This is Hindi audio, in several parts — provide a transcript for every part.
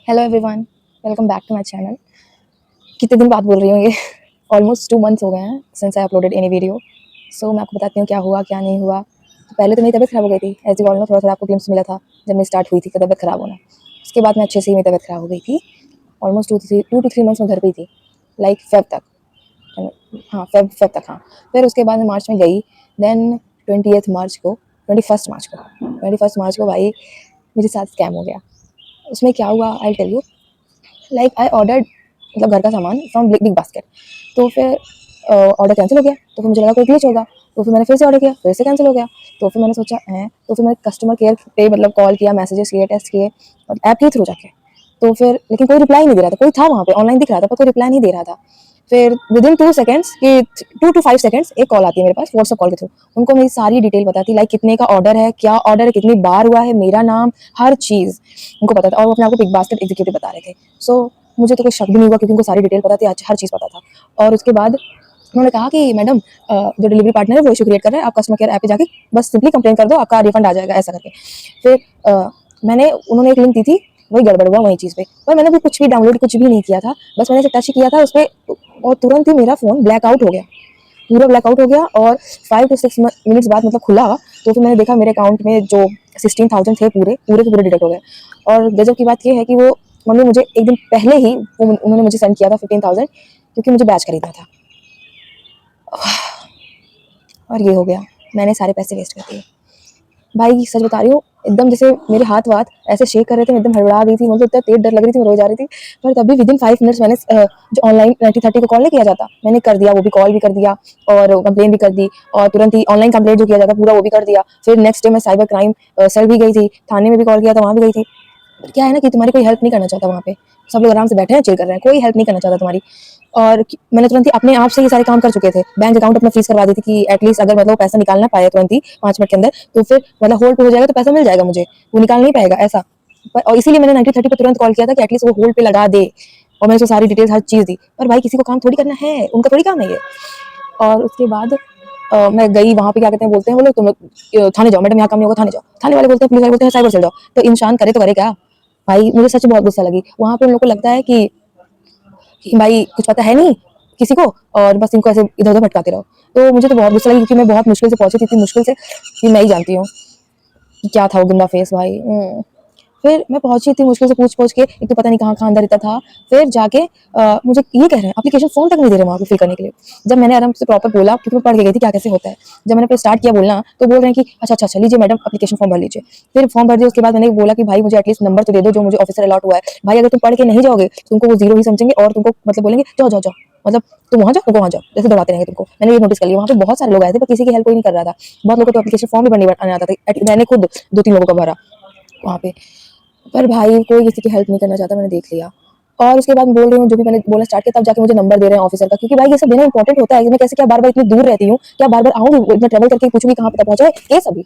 Hello everyone, welcome back to my channel. कितने दिन बाद बोल रही हूँ ये। ऑलमोस्ट 2 मंथ्स हो गए हैं since I uploaded any video. So मैं आपको बताती हूँ क्या हुआ क्या नहीं हुआ। तो पहले तो मेरी तबीयत ख़राब हो गई थी, एज यू ऑल नो, थोड़ा थोड़ा आपको ग्लिम्स मिला था जब मैं स्टार्ट हुई थी तबीयत ख़राब होना। उसके बाद मैं अच्छे से ही मेरी तबीयत ख़राब हो गई थी। ऑलमोस्ट 2 to 3 मंथ्स में घर पे ही थी, लाइक फेब तक। हाँ, फेब तक, हाँ। फिर उसके बाद मैं मार्च में गई। देन 21 मार्च को भाई मेरे साथ स्कैम हो गया। उसमें क्या हुआ I tell you. Like I ordered, मतलब घर का सामान फ्रॉम बिग बिग बास्केट। तो फिर ऑर्डर कैंसिल हो गया। तो फिर मुझे लगा कोई ग्लिच होगा। तो फिर मैंने फिर से ऑर्डर किया, फिर से कैंसिल हो गया। तो फिर मैंने सोचा है, तो फिर मैंने कस्टमर केयर पे मतलब कॉल किया, मैसेजेस किए, टेस्ट किए और ऐप के थ्रू जाके। तो फिर लेकिन कोई रिप्लाई नहीं दे रहा था। कोई था वहाँ पे, ऑनलाइन दिख रहा था पर कोई रिप्लाई नहीं दे रहा था। फिर विदिन 2 सेकेंड्स की 2 to 5 सेकेंड्स एक कॉल आती है मेरे पास व्हाट्सएप कॉल के थ्रू। उनको मेरी सारी डिटेल बताती, लाइक कितने का ऑर्डर है, क्या ऑर्डर है, कितनी बार हुआ है, मेरा नाम, हर चीज़ उनको पता था। और वो अपने आप को बिग बास्केट एग्जीक्यूटिव बता रहे थे। सो मुझे तो कोई शक भी नहीं हुआ क्योंकि उनको सारी डिटेल पता थी, हर चीज़ पता था। और उसके बाद उन्होंने कहा कि मैडम, जो डिलीवरी पार्टनर है वो इशू क्रिएट कर रहा है, आप कस्टमर केयर ऐप पे जाके बस सिंपली कंप्लेन कर दो, आपका रिफंड आ जाएगा, ऐसा करके। फिर मैंने उन्होंने एक लिंक दी थी, वही गड़बड़ हुआ वही चीज़ पे। पर मैंने भी कुछ भी डाउनलोड कुछ भी नहीं किया था, बस मैंने टच किया था उस पर और तुरंत ही मेरा फ़ोन ब्लैकआउट हो गया, पूरा ब्लैकआउट हो गया। और 5 to 6 मिनट्स बाद मतलब खुला। तो फिर मैंने देखा मेरे अकाउंट में जो 16,000 थे पूरे पूरे के पूरे डिडक्ट हो गए। और गजब की बात ये है कि वो मम्मी मुझे एक दिन पहले ही उन्होंने मुझे सेंड किया था 15,000, क्योंकि मुझे बैच खरीदना था। और ये हो गया, मैंने सारे पैसे वेस्ट कर दिए। भाई सच बता रही हूँ, एकदम जैसे मेरे हाथ वाथ ऐसे शेक कर रहे थे, मैं एकदम हड़बड़ा गई थी, मुझे इतना तेज डर लग रही थी, मैं रो जा रही थी। पर तभी विदिन 5 मिनट्स मैंने जो ऑनलाइन 90-30 को कॉल नहीं किया जाता, मैंने कर दिया, वो भी कॉल भी कर दिया और कंप्लेन भी कर दी। और तुरंत ही ऑनलाइन कंप्लेंट जो किया जाता पूरा वो भी कर दिया। फिर नेक्स्ट डे मैं साइबर क्राइम सेल भी गई थी, थाने में भी कॉल किया था, वहाँ भी गई थी। क्या है ना कि तुम्हारी कोई हेल्प नहीं करना चाहता वहाँ पे। सब लोग आराम से बैठे हैं, चिल कर रहे हैं, कोई हेल्प नहीं करना चाहता तुम्हारी। और मैंने तुरंत ही अपने आप से ये सारे काम कर चुके थे। बैंक अकाउंट अपना फ्रीज करवा दी थी कि एटलीस्ट अगर मतलब पैसा निकाल ना पाए तुरंत ही 5 मिनट के अंदर, तो फिर मतलब होल्ड पे हो जाएगा तो पैसा मिल जाएगा मुझे, वो निकाल नहीं पाएगा ऐसा। और इसीलिए मैंने 90-30 पे तुरंत कॉल किया था कि एटलीस्ट वो होल्ड पे लगा दे। और मैंने उसको सारी डिटेल्स हर चीज़ दी। पर भाई किसी को काम थोड़ी करना है, उनका थोड़ी काम है ये। और उसके बाद मैं गई वहाँ पे, क्या कहते हैं, बोलते हैं वो लोग, तुम लोग थाने जाओ, मैडम यहाँ काम नहीं होगा, थाने जाओ। थाने वाले बोलते हैं, पुलिस वाले बोलते हैं साइबर सेल जाओ। तो इंसान करे तो करे क्या। भाई मुझे सच बहुत गुस्सा लगी वहाँ पे। उन लोगों को लगता है कि भाई कुछ पता है नहीं किसी को, और बस इनको ऐसे इधर उधर भटकाते रहो। तो मुझे तो बहुत गुस्सा लगी क्योंकि मैं बहुत मुश्किल से पहुंची थी, इतनी मुश्किल से कि मैं ही जानती हूँ कि क्या था वो गंदा फेस भाई। फिर मैं पहुंची थी मुश्किल से, पूछ के, एक तो पता नहीं कहाँ कहाँ अंदर इतना था। फिर जाके मुझे ये कह रहे हैं एप्लीकेशन फॉर्म तक नहीं दे रहे वहाँ पे फिल करने के लिए। जब मैंने आराम से प्रॉपर बोला, क्योंकि मैं पढ़ के गई थी क्या कैसे होता है। जब मैंने स्टार्ट किया बोलना, तो बोल रहे हैं कि अच्छा अच्छा अच्छा, लीजिए मैडम एप्लीकेशन फॉर्म भर लीजिए। फिर फॉर्म भर दिया। उसके बाद मैंने बोला कि भाई मुझे एटलीस्ट नंबर तो दे दो जो मुझे ऑफिसर अलॉट हुआ है। भाई अगर तुम पढ़ के नहीं जाओगे तो तुमको वो जीरो ही समझेंगे और तुमको मतलब बोलेंगे जाओ जाओ जाओ, मतलब तुम वहाँ जाओ, तुमको वहाँ जाओ, जैसे दौड़ाते रहेंगे तुमको। मैंने ये नोटिस कर लिया। वहाँ पे बहुत सारे लोग आए थे पर किसी की हेल्प कोई नहीं कर रहा था। बहुत लोगों को तो एप्लीकेशन फॉर्म भी भरने नहीं आता था। मैंने खुद 2-3 लोगों का भरा वहाँ पे। पर भाई कोई किसी की हेल्प नहीं करना चाहता, मैंने देख लिया। और उसके बाद मैं बोल रही हूँ, जो भी मैंने बोलना स्टार्ट किया तब जाके मुझे नंबर दे रहे हैं ऑफिसर का, क्योंकि भाई ये सब देना इंपॉर्टेंट होता है। मैं कैसे क्या बार बार इतनी दूर रहती हूँ, क्या बार बार आऊँगी इतना ट्रेवल करके पूछूंगी कहाँ पता पहुँचा है, ये सभी।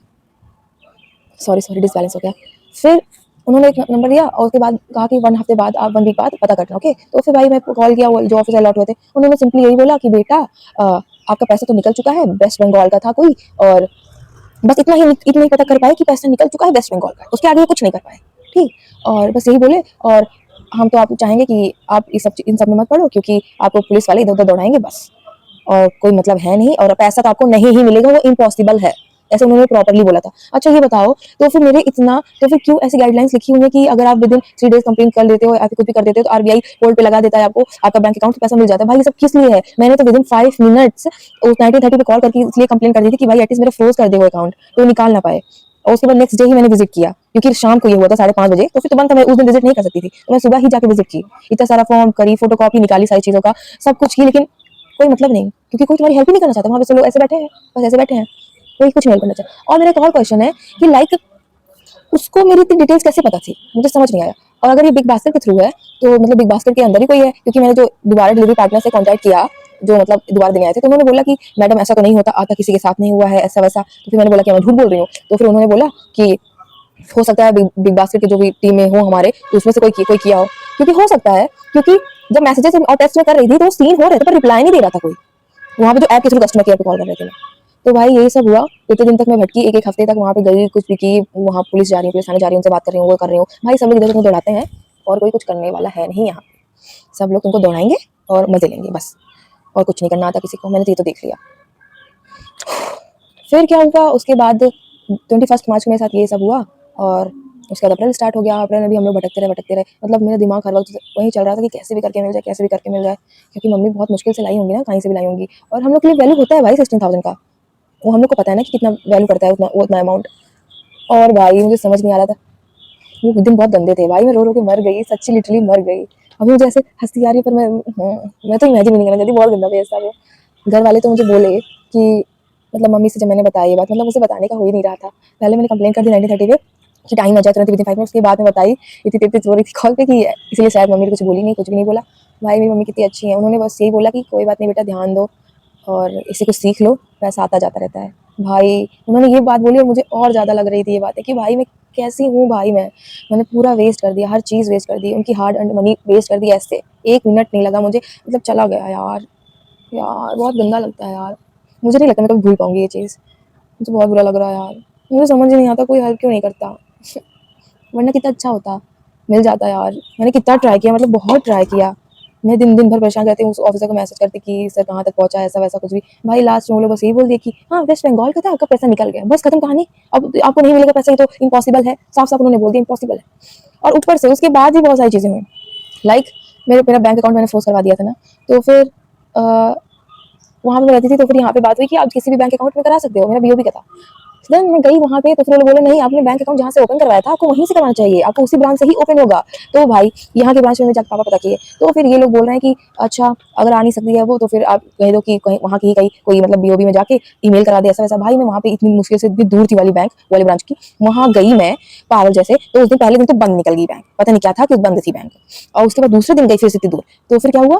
सॉरी सॉरी, डिसबैलेंस हो गया। फिर उन्होंने एक नंबर दिया और उसके बाद कहा कि 1 हफ्ते बाद, आप 1 वीक बाद पता करना, ओके। तो फिर भाई मैं कॉल किया, वो जो ऑफिसर अलॉट हुए थे उन्होंने सिंपली यही बोला कि बेटा आपका पैसा तो निकल चुका है, वेस्ट बंगाल का था कोई, और बस इतना ही पता कर पाए कि पैसा निकल चुका है वेस्ट बंगाल का, उसके आगे कुछ नहीं कर पाए। ठीक, और बस यही बोले। और हम तो आप चाहेंगे कि आप इन सब में मत पड़ो, क्योंकि आपको पुलिस वाले इधर उधर दौड़ाएंगे बस, और कोई मतलब है नहीं, और पैसा तो आपको नहीं ही मिलेगा, वो इम्पॉसिबल है। ऐसे उन्होंने प्रॉपर्ली बोला था। अच्छा ये बताओ, तो फिर मेरे इतना, तो फिर क्यों ऐसी गाइडलाइंस लिखी हुई है कि अगर आप विदिन 3 डेज कंप्लेन कर लेते हो या फिर कुछ भी कर देते हो तो आरबीआई होल्ड पे लगा देता है आपको, आपका बैंक अकाउंट से पैसा मिल जाता है। भाई ये सब किस लिए है। मैंने तो विदिन 5 मिनट्स उस 1930 पे कॉल करके इसलिए कंप्लेन कर दी थी कि भाई एटलीस्ट मेरा फ्रोज कर दे वो अकाउंट, तो निकाल ना पाए। और उसके बाद नेक्स्ट डे ही मैंने विजिट किया, क्योंकि शाम को ये हुआ था 5:30 बजे, तो फिर तुरंत मैं उस दिन विजिट नहीं कर सकती थी, तो मैं सुबह ही जाके विजिट की। इतना सारा फॉर्म करी, फोटोकॉपी निकाली सारी चीज़ों का, सब कुछ की, लेकिन कोई मतलब नहीं, क्योंकि कोई तुम्हारी हेल्प ही नहीं करना चाहता। वहाँ पे सब लोग ऐसे बैठे हैं, बस ऐसे बैठे हैं, कोई कुछ नहीं हेल्प करना चाहता। और मेरा एक और क्वेश्चन है कि लाइक उसको मेरी इतनी डिटेल्स कैसे पता थी, मुझे समझ नहीं आया। और अगर ये बिग बास्केट के थ्रू है तो मतलब बिग बास्केट के अंदर ही कोई है, क्योंकि मैंने जो दोबारा डिलीवरी पार्टनर से कॉन्टैक्ट किया, जो मतलब दोबारा देने आए थे, तो उन्होंने बोला कि मैडम ऐसा तो नहीं होता, आता किसी के साथ नहीं हुआ है ऐसा वैसा। तो फिर मैंने बोला कि मैं झूठ बोल रही हूँ। तो फिर उन्होंने बोला कि हो सकता है बिग बास्केट की जो भी टीम में हो हमारे, तो उसमें से कोई किया हो, क्योंकि हो सकता है, क्योंकि जब मैसेजेस और टेक्स्ट में कर रही थी तो सीन हो रहे थे पर रिप्लाई नहीं दे रहा था कोई, वहाँ पे जो ऐप के थ्रू कस्टमर केयर पे कॉल कर रहे थे। तो भाई यही सब हुआ। इतने दिन तक मैं भटकी, एक एक हफ्ते तक वहाँ पे गई, कुछ भी की, वहाँ पुलिस जा रही हूँ, पुलिस थाने जा रही हूँ, उनसे बात कर रही हूँ, वो कर रही हूँ। भाई सब लोग इधर उधर दौड़ाते हैं, और कोई कुछ करने वाला है नहीं यहाँ पे। सब लोग तुमको दौड़ाएंगे और मजे लेंगे बस, और कुछ नहीं करना आता किसी को। मैंने तो ये तो देख लिया। फिर क्या हुआ उसके बाद, 21 मार्च को मेरे साथ ये सब हुआ, और उसके बाद अप्रैल स्टार्ट हो गया। अप्रैल में भी हम लोग भटकते रहे। मतलब मेरा दिमाग हर वक्त वही चल रहा था कि कैसे भी करके मिल जाए, कैसे भी करके मिल जाए, क्योंकि मम्मी बहुत मुश्किल से लाई होंगी ना, कहीं से भी लाई होंगी। और हम लोग के लिए वैल्यू होता है भाई 16,000 का, वो हम लोग को पता है ना कि कितना वैल्यू करता है उतना अमाउंट। और भाई मुझे समझ नहीं आ रहा था, वो दिन बहुत गंदे थे भाई। मैं रो रो के मर गई, सच्ची लिटरली मर गई। अभी मुझे ऐसे हंसी आ रही है, पर मैं तो इमेजिन नहीं करना चाहती, बहुत गंदा फेस था वो। घर वाले तो मुझे बोले कि, मतलब मम्मी से जब मैंने बताई ये बात, मतलब मुझे बताने का हो ही नहीं रहा था। पहले मैंने कंप्लेंट कर दी 1930 पे कि टाइम आ जाए तुरंत, विदिन 5 मिनट। उसके बाद में बताई इतनी तेज तेज रो रही थी कॉल पे कि इसलिए शायद मम्मी ने कुछ बोली नहीं, कुछ भी नहीं बोला। भाई मेरी मम्मी कितनी अच्छी है, उन्होंने बस यही बोला कि कोई बात नहीं बेटा, ध्यान दो और इसी को सीख लो, पैसा आता जाता रहता है। भाई उन्होंने ये बात बोली और मुझे और ज़्यादा लग रही थी ये बातें कि भाई मैं कैसी हूँ भाई। मैंने पूरा वेस्ट कर दिया, हर चीज़ वेस्ट कर दी, उनकी हार्ड अर्न्ड मनी वेस्ट कर दी ऐसे। 1 मिनट नहीं लगा मुझे, मतलब चला गया यार। यार बहुत गंदा लगता है यार, मुझे नहीं लगता मैं कभी भूल पाऊंगी ये चीज़। मुझे बहुत बुरा लग रहा है यार, मुझे समझ ही नहीं आता कोई हेल्प क्यों नहीं करता। वरना कितना अच्छा होता, मिल जाता यार। मैंने कितना ट्राई किया, मतलब बहुत ट्राई किया। मैं दिन दिन भर परेशान रहती हूँ, उस ऑफिसर को मैसेज करती कि सर कहाँ तक पहुँचा, ऐसा वैसा कुछ भी। भाई लास्ट में वो लोग बस यही बोल दिया कि हाँ वेस्ट बंगाल का था, आपका पैसा निकल गया, बस खत्म कहानी। अब आपको नहीं मिलेगा पैसा, ये तो इम्पॉसिबल है, साफ साफ उन्होंने बोल दिया इम्पॉसिबल है। और ऊपर से उसके बाद भी बहुत सारी चीज़ें हुई, लाइक मेरे मेरा बैंक अकाउंट मैंने फ्रोज करवा दिया था ना, तो फिर वहाँ पे मैं रहती थी, तो फिर यहाँ पे बात हुई कि आप किसी भी बैंक अकाउंट में करा सकते हो, मेरा बीओबी का था। देन मैं गई वहाँ पे, तो फिर उन्होंने बोला नहीं, आपने बैंक अकाउंट जहाँ से ओपन करवाया था आपको वहीं से करवाना चाहिए, आपको उसी ब्रांच से ही ओपन होगा। तो भाई यहाँ के ब्रांच में जाकर पापा पता किए, तो फिर ये लोग बोल रहे हैं कि अच्छा अगर आ नहीं सकती है वो, तो फिर आप कह दो कि कहीं वहाँ की कहीं कोई मतलब बीओबी में जाके ईमेल करा दे, ऐसा वैसा। भाई मैं वहाँ पे इतनी मुश्किल से, इतनी दूर थी वाली बैंक वाले ब्रांच की, वहाँ गई मैं पागल जैसे। तो उस दिन पहले दिन तो बंद निकल गई बैंक, पता नहीं क्या था कि बंद थी बैंक। और उसके बाद दूसरे दिन गई फिर से इतनी दूर, तो फिर क्या हुआ,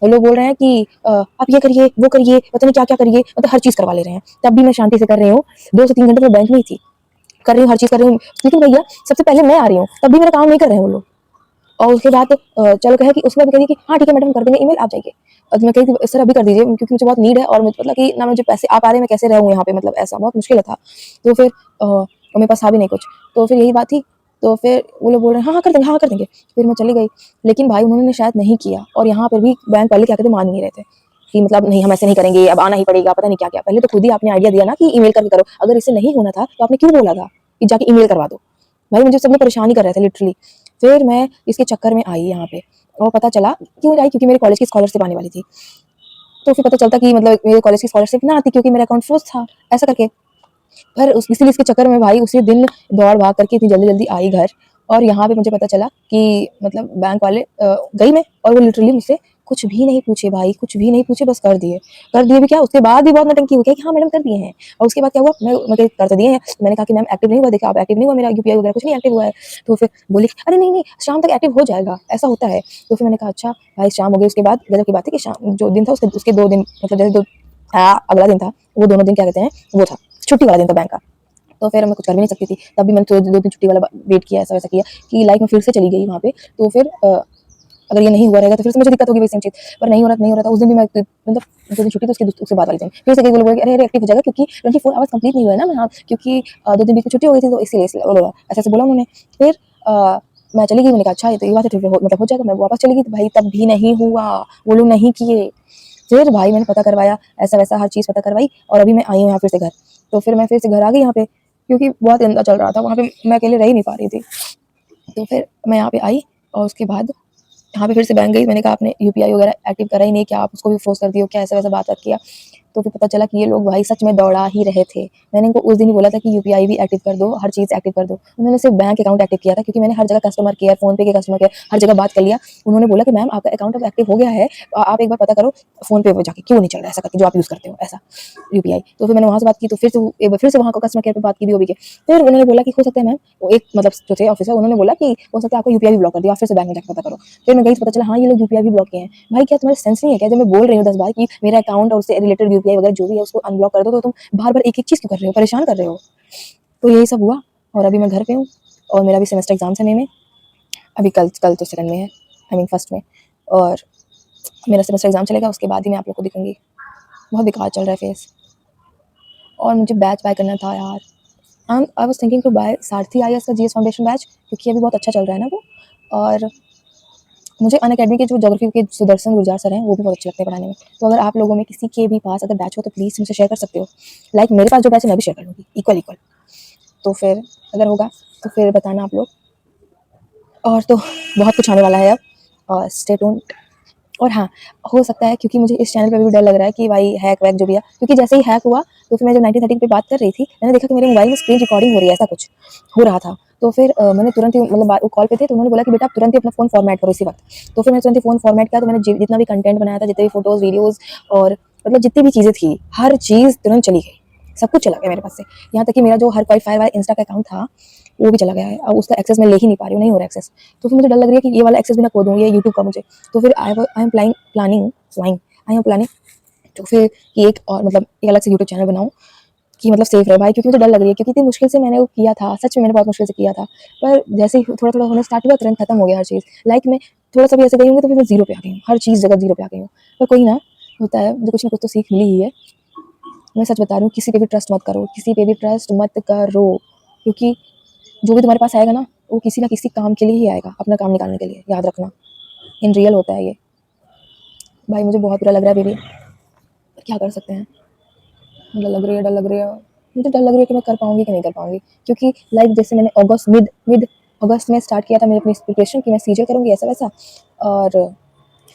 वो लोग बोल रहे हैं कि आप ये करिए वो करिए, पता नहीं क्या क्या करिए, मतलब हर चीज़ करवा ले रहे हैं। तब भी मैं शांति से कर रही हूँ, 2 से 3 घंटे मैं बैंक में ही थी, कर रही हूँ हर चीज़ कर रही हूँ। लेकिन भैया सबसे पहले मैं आ रही हूँ, तब भी मेरा काम नहीं कर रहे हैं वो लोग। और उसके बाद चलो कहे कि उसके बाद कहिए कि हाँ ठीक है मैडम कर देंगे ईमेल, आप जाइए। और मैं कही कि सर अभी कर दीजिए, क्योंकि मुझे बहुत नीड है, और मुझे मतलब कि ना मुझे पैसे आ पा रहे हैं, मैं कैसे रहूँ यहाँ पे, मतलब ऐसा बहुत मुश्किल था। तो फिर मेरे पास था भी नहीं कुछ, तो फिर यही बात थी। तो फिर वो लोग बोल रहे हैं हाँ हाँ कर देंगे, हाँ हाँ कर देंगे। फिर मैं चली गई, लेकिन भाई उन्होंने शायद नहीं किया, और यहाँ पर भी बैंक वाले क्या कहते मान नहीं रहे थे कि मतलब नहीं हम ऐसे नहीं करेंगे, अब आना ही पड़ेगा, पता नहीं क्या क्या। पहले तो खुद ही आपने आइडिया दिया ना कि ईमेल करके करो, अगर इससे नहीं होना था तो आपने क्यों बोला था कि जाके ईमेल करवा दो। भाई मुझे सब लोग परेशान ही कर रहे थे लिटरली। फिर मैं इसके चक्कर में आई यहाँ पे, और पता चला क्यों आई, क्योंकि मेरे कॉलेज की स्कॉलरशिप आने वाली थी। तो फिर पता चलता कि मतलब मेरे कॉलेज की स्कॉलरशिप ना आती क्योंकि मेरा अकाउंट फ्रोज था, ऐसा करके। पर इसीलिए इसके चक्कर में भाई उसी दिन दौड़ भाग करके इतनी जल्दी जल्दी आई घर। और यहाँ पे मुझे पता चला कि मतलब बैंक वाले गई मैं, और वो लिटरली मुझसे कुछ भी नहीं पूछे भाई, कुछ भी नहीं पूछे, बस कर दिए भी क्या, उसके बाद भी बहुत नटंकी हुई कि हाँ मैडम कर दिए हैं। और उसके बाद क्या हुआ, मैं कर तो दिए हैं, मैंने कहा कि मैम एक्टिव नहीं हुआ, देखा आप एक्टिव नहीं हुआ, मेरा यूपीआई वगैरह कुछ नहीं एक्टिव हुआ है। तो फिर बोली अरे नहीं नहीं शाम तक एक्टिव हो जाएगा, ऐसा होता है। तो फिर मैंने कहा अच्छा भाई शाम हो गई। उसके बाद गजब की बात है कि शाम जो दिन था उसके उसके 2 दिन, मतलब जैसे अगला दिन था, वो दोनों दिन क्या कहते हैं, वो था छुट्टी वाला दिन था बैंक का। तो फिर मैं कुछ कर भी नहीं सकती थी, तब भी मैंने 2 दिन छुट्टी वाला वेट किया, ऐसा वैसा किया कि लाइफ में फिर से चली गई वहाँ पे। तो फिर अगर ये नहीं हुआ रहेगा तो फिर से मुझे दिक्कत होगी वही सेम चीज़। पर नहीं हो रहा था उस दिन भी मैं, मतलब जो दिन छुट्टी थी उसके बाद वाले दिन फिर से कई लोग बोले कि अरे अरे एक्टिव हो जाएगा, क्योंकि 24 आवर्स कंप्लीट नहीं हुआ है ना। मैं हाँ क्योंकि 2 दिन बीच में छुट्टी हो गई थी, तो इसीलिए ऐसे ऐसे बोला उन्होंने। फिर मैं चली गई, मैंने कहा अच्छा ये तो ये बात है, मतलब हो जाएगा। मैं वापस चली गई, तो भाई तब भी नहीं हुआ, वो लोग नहीं किए। फिर भाई मैंने पता करवाया, ऐसा वैसा हर चीज़ पता करवाई, और अभी मैं आई हूँ यहाँ फिर से घर। तो फिर मैं फिर से घर आ गई यहाँ पे, क्योंकि बहुत गंदा चल रहा था वहाँ पे, मैं अकेले रह ही नहीं पा रही थी। तो फिर मैं यहाँ पे आई, और उसके बाद यहाँ पे फिर से बैंक गई। मैंने कहा आपने यूपीआई वगैरह एक्टिव करा ही नहीं क्या, आप उसको भी फोर्स कर दियो क्या, ऐसा वैसा बात किया। तो फिर पता चला कि ये लोग भाई सच में दौड़ा ही रहे थे। मैंने इनको उस दिन ही बोला था कि यूपीआई भी एक्टिव कर दो, हर चीज़ एक्टिव कर दो। उन्होंने सिर्फ बैंक अकाउंट एक्टिव किया था, क्योंकि मैंने हर जगह कस्टमर केयर, फोन पे के कस्टमर केयर, हर जगह बात कर लिया। उन्होंने बोला कि मैम आपका अकाउंट अब एक्टिव हो गया है, आप एक बार पता करो फोन पे जाके क्यों नहीं चल रहा है, ऐसा करके जो आप यूज़ करते हो ऐसा यूपीआई। तो फिर मैंने वहाँ से बात की, तो फिर से वहाँ को कस्टमर केयर पे बात की बीओबी के। फिर उन्होंने बोला कि हो सकता है मैम, वो एक मतलब जो थे ऑफिसर, उन्होंने बोला कि हो सकता है आपको यूपीआई भी ब्लॉक कर दिया, आप फिर से बैंक में जाकर पता करो। फिर मैं गई तो पता चला हाँ ये लोग यूपीआई भी ब्लॉक किए हैं। भाई क्या तुम्हारे सेंस नहीं है क्या, जब मैं बोल रही हूँ 10 बार कि मेरा अकाउंट और उससे रिलेटेड यूपीआई वगैरह जो भी है उसको अनब्लॉक कर दो, तो तुम बार बार एक एक चीज़ क्यों कर रहे हो, परेशान कर रहे हो। तो यही सब हुआ, और अभी मैं घर पे हूँ, और मेरा भी सेमेस्टर एग्जाम्स है मई में। अभी कल कल तो सेकंड में है, आई मीन फर्स्ट में। और मेरा सेमेस्टर एग्जाम चलेगा, उसके बाद ही मैं आप लोग को दिखूंगी। बहुत बेकार चल रहा है फेस। और मुझे बैच बाय करना था यार, I was thinking to buy Sarathi IAS का जीएस फाउंडेशन बैच, क्योंकि अभी बहुत अच्छा चल रहा है ना वो। और मुझे अनअकैडमी के जो ज्योग्राफी के सुदर्शन गुर्जार सर हैं वो भी बहुत अच्छे लगते हैं पढ़ाने में। तो अगर आप लोगों में किसी के भी पास अगर बैच हो तो प्लीज़ मुझसे शेयर कर सकते हो। लाइक मेरे पास जो बैच है मैं भी शेयर कर लूँगी इक्वल इक्वल। तो फिर अगर होगा तो फिर बताना आप लोग। और तो बहुत कुछ आने वाला है अब, और स्टे ट्यून्ड। और हाँ, हो सकता है क्योंकि मुझे इस चैनल पे भी डर लग रहा है कि भाई हैक वैक जो भी है, क्योंकि जैसे ही हैक हुआ तो फिर मैं जब 1930 पे बात कर रही थी, मैंने देखा कि मेरे मोबाइल में स्क्रीन रिकॉर्डिंग हो रही है, ऐसा कुछ हो रहा था। तो फिर मैंने तुरंत ही मतलब वो कॉल पे थे तो उन्होंने बोला कि बेटा आप तुरंत ही अपना फ़ोन फॉर्मेट करो इसी वक्त। तो फिर मैंने तुरंत ही फ़ोन फॉर्मेट किया, तो मैंने जितना भी कंटेंट बनाया था, जितने भी फोटोज़ वीडियोज़ और मतलब जितनी भी चीज़ें थी, हर चीज़ तुरंत चली गई, सब कुछ चला गया मेरे पास से। यहाँ तक कि मेरा जो हर कोई फायर वाला इंस्टा का अकाउंट था वो भी चला गया है। अब उसका एक्सेस मैं ले ही नहीं पा रही हूँ, नहीं हो रहा एक्सेस। तो फिर मुझे डर लग रही है कि ये वाला एक्सेस भी ना खो दूँ, ये यूट्यूब का मुझे। तो फिर आई एम प्लानिंग तो फिर कि एक और मतलब एक अलग से यूट्यूब चैनल बनाऊँ कि मतलब सेफ रहे भाई, क्योंकि मुझे डर लग रही है, क्योंकि इतनी मुश्किल से मैंने वो किया था, सच में मैंने बहुत मुश्किल से किया था। पर जैसे ही थोड़ा-थोड़ा होना स्टार्ट हुआ तुरंत खत्म हो गया हर चीज़। लाइक मैं थोड़ा-सा भी ऐसे गई हूँ तो फिर मैं ज़ीरो पे आ गई हूँ, हर चीज़ जगह ज़ीरो पे आ गई हूँ। पर कोई ना, होता है, मुझे कुछ ना कुछ तो सीख मिली ही है। मैं सच बता रही हूँ, किसी पे भी ट्रस्ट मत करो, किसी पे भी ट्रस्ट मत करो, क्योंकि जो भी तुम्हारे पास आएगा ना, वो किसी ना किसी काम के लिए ही आएगा, अपना काम निकालने के लिए, याद रखना। इन रियल होता है ये। भाई मुझे बहुत बुरा लग रहा है बेबी, क्या कर सकते हैं। डर लग रही है मुझे, डर लग रही है कि मैं कर पाऊँगी कि नहीं कर पाऊँगी, क्योंकि लाइक जैसे मैंने अगस्त मिड मिड अगस्त में स्टार्ट किया था मैंने अपनी प्रिपरेशन कि मैं सीजल करूँगी ऐसा-वैसा, और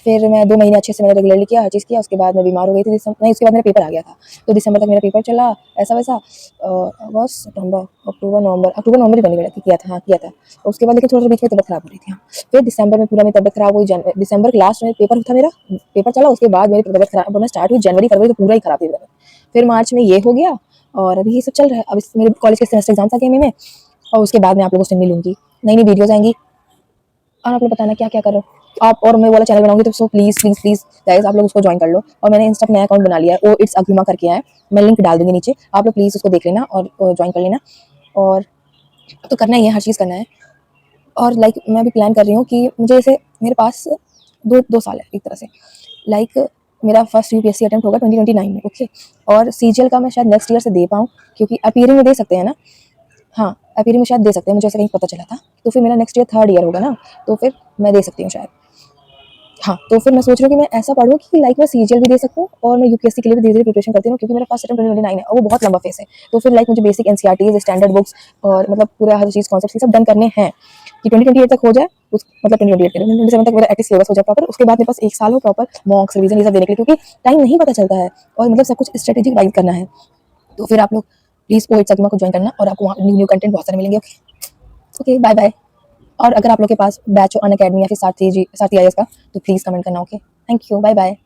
फिर मैं 2 महीने अच्छे से मैंने रेगुलरली किया, हर चीज़ किया, उसके बाद मैं बीमार हो गई थी नहीं, उसके बाद मेरा पेपर आ गया था, तो दिसंबर तक मेरा पेपर चला ऐसा-वैसा। अगस्त, सितंबर, अक्टूबर नवंबर ही मैंने किया था, हाँ किया था। और उसके बाद लेकिन थोड़ा-सा बीच में तबीयत खराब हो रही थी, हाँ। फिर दिसंबर में पूरा मेरी तबीयत खराब हुई, दिसंबर के लास्ट में पेपर था मेरा, पेपर चला, उसके बाद मेरी तबीयत खराब होना स्टार्ट हुई, जनवरी फरवरी तो पूरा ही खराब थी तबीयत। फिर मार्च में ये हो गया, और अभी ये सब चल रहा है। अब इस मेरे कॉलेज के सेमेस्टर एग्जाम्स आ गए मई में, और उसके बाद मैं आप लोगों से मिलूंगी, नई-नई वीडियोज़ आएँगी, और आप लोग बताना क्या-क्या कर रहे हो आप। और मैं वो वाला चैनल बनाऊँगी तो so please please please guys आप लोग उसको जॉइन कर लो। और मैंने इंस्टा पे नया अकाउंट बना लिया है, ओ इट्स अग्रिमा करके है, मैं लिंक डाल दूँगी नीचे, आप लोग प्लीज़ उसको देख लेना और जॉइन कर लेना। और तो करना ही है, हर चीज़ करना है। और लाइक मैं अभी प्लान कर रही हूँ कि मुझे जैसे मेरे पास 2 साल है एक तरह से, लाइक मेरा फर्स्ट यूपीएससी अटेम्प्ट होगा 2029 में, ओके। और सीजीएल का मैं शायद नेक्स्ट ईयर से दे पाऊँ, क्योंकि अपीयरिंग में दे सकते हैं ना, हाँ, अपीयरिंग में शायद दे सकते हैं, मुझे ऐसा कहीं पता चला था। तो फिर मेरा नेक्स्ट ईयर थर्ड ईयर होगा ना, तो फिर मैं दे सकती हूँ शायद। हाँ, तो फिर मैं सोच रही हूँ कि मैं ऐसा पढूँ कि लाइक मैं सीजीएल भी दे सकूँ और मैं यूपीएससी के लिए भी धीरे-धीरे प्रिपरेशन करती रहूँ, क्योंकि मेरा फर्स्ट अटेम्प्ट 2029 है और वो बहुत लंबा फेज़ है। तो फिर लाइक मुझे बेसिक एनसीईआरटीज़, स्टैंडर्ड बुक्स और मतलब पूरा हर चीज़ कॉन्सेप्ट्स ये सब डन करने हैं कि 2028 तक हो जाए, उस मतलब 2028 कह रही हूँ, 2027 तक मेरा एटलीस्ट सिलेबस हो जाए प्रॉपर। उसके बाद मेरे पास 1 साल हो प्रॉपर मॉक्स, रिवीजन ये सब देने के लिए, क्योंकि टाइम नहीं पता चलता है और मतलब सब कुछ स्ट्रैटेजिक वाइज़ करना है। तो फिर आप लोग प्लीज़ ओ इट्स अग्रिमा को जॉइन करना और आपको वहाँ न्यू-न्यू कंटेंट बहुत सारे मिलेंगे, ओके। Okay, bye-bye. और अगर आप लोग के पास बैच हो अनअकैडमी या फिर साथी आईएएस का, तो प्लीज़ कमेंट करना, okay. Thank you, bye bye.